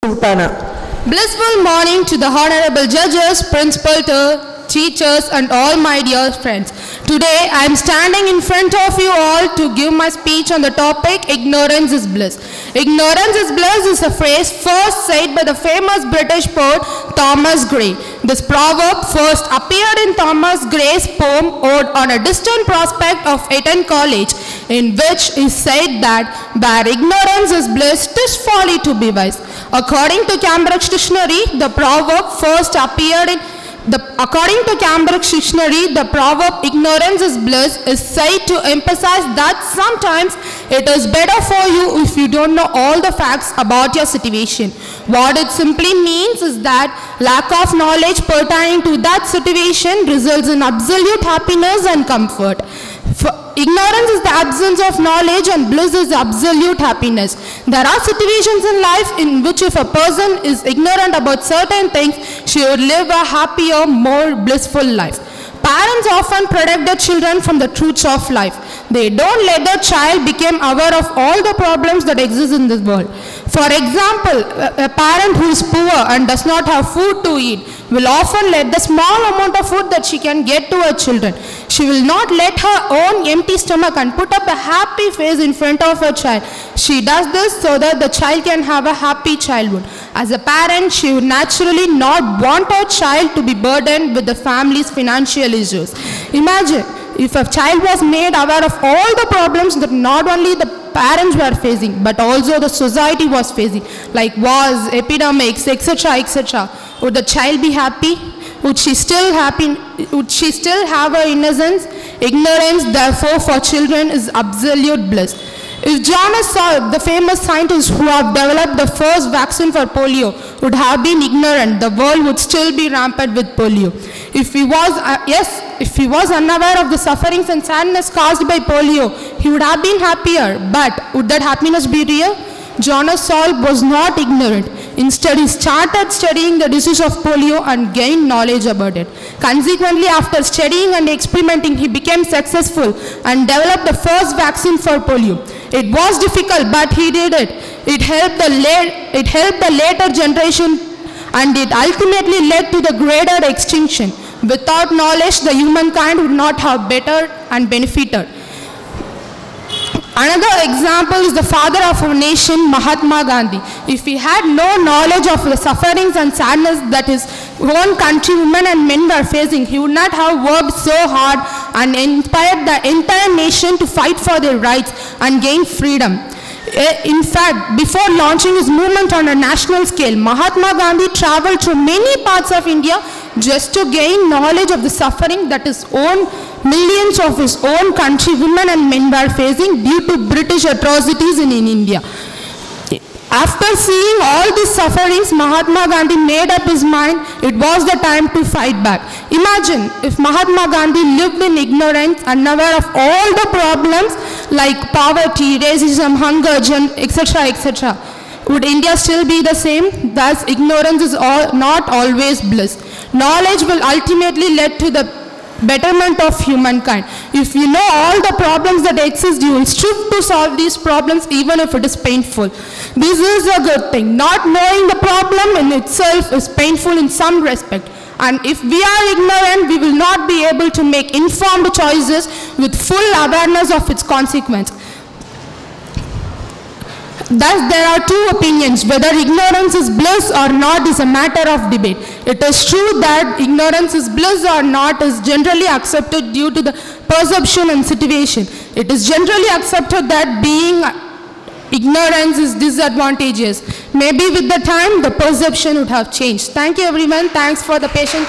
Sultana. Blissful morning to the honorable judges, principal, teachers and all my dear friends. Today I am standing in front of you all to give my speech on the topic ignorance is bliss. Ignorance is bliss is a phrase first said by the famous British poet Thomas Gray. This proverb first appeared in Thomas Gray's poem Ode on a Distant Prospect of Eton College, in which he said that where ignorance is bliss, 'tis folly to be wise. According to Cambridge Dictionary, the proverb first appeared in According to Cambridge Dictionary, the proverb ignorance is bliss is said to emphasize that sometimes it is better for you if you don't know all the facts about your situation. What it simply means is that lack of knowledge pertaining to that situation results in absolute happiness and comfort. Ignorance is the absence of knowledge and bliss is absolute happiness. There are situations in life in which if a person is ignorant about certain things, she would live a happier, more blissful life. Parents often protect their children from the truths of life. They don't let their child become aware of all the problems that exist in this world. For example, a parent who is poor and does not have food to eat will often let the small amount of food that she can get to her children. She will not let her own empty stomach and put up a happy face in front of her child. She does this so that the child can have a happy childhood. As a parent, she would naturally not want her child to be burdened with the family's financial issues. Imagine if a child was made aware of all the problems that not only the parents were facing, but also the society was facing, like wars, epidemics, etc., etc. Would the child be happy? Would she still have her innocence? Ignorance, therefore, for children is absolute bliss. If Jonas Salk, the famous scientist who have developed the first vaccine for polio, would have been ignorant, the world would still be rampant with polio. If he was unaware of the sufferings and sadness caused by polio, he would have been happier. But would that happiness be real? Jonas Salk was not ignorant. Instead, he started studying the disease of polio and gained knowledge about it. Consequently, after studying and experimenting, he became successful and developed the first vaccine for polio. It was difficult, but he did it. It helped the later generation, and it ultimately led to the greater extinction. Without knowledge, the humankind would not have bettered and benefited. Another example is the father of our nation, Mahatma Gandhi. If he had no knowledge of the sufferings and sadness that his own country, women and men were facing, he would not have worked so hard and inspired the entire nation to fight for their rights and gain freedom. In fact, before launching his movement on a national scale, Mahatma Gandhi traveled through many parts of India just to gain knowledge of the suffering that millions of his own country, women and men were facing due to British atrocities in India. After seeing all these sufferings, Mahatma Gandhi made up his mind it was the time to fight back. Imagine if Mahatma Gandhi lived in ignorance, unaware of all the problems like poverty, racism, hunger, etc., etc. Would India still be the same? Thus, ignorance is not always bliss. Knowledge will ultimately lead to the betterment of humankind. If you know all the problems that exist, you will strive to solve these problems even if it is painful. This is a good thing. Not knowing the problem in itself is painful in some respect. And if we are ignorant, we will not be able to make informed choices with full awareness of its consequence. Thus, there are two opinions. Whether ignorance is bliss or not is a matter of debate. It is true that ignorance is bliss or not is generally accepted due to the perception and situation. It is generally accepted that being ignorance is disadvantageous. Maybe with the time, the perception would have changed. Thank you, everyone. Thanks for the patience.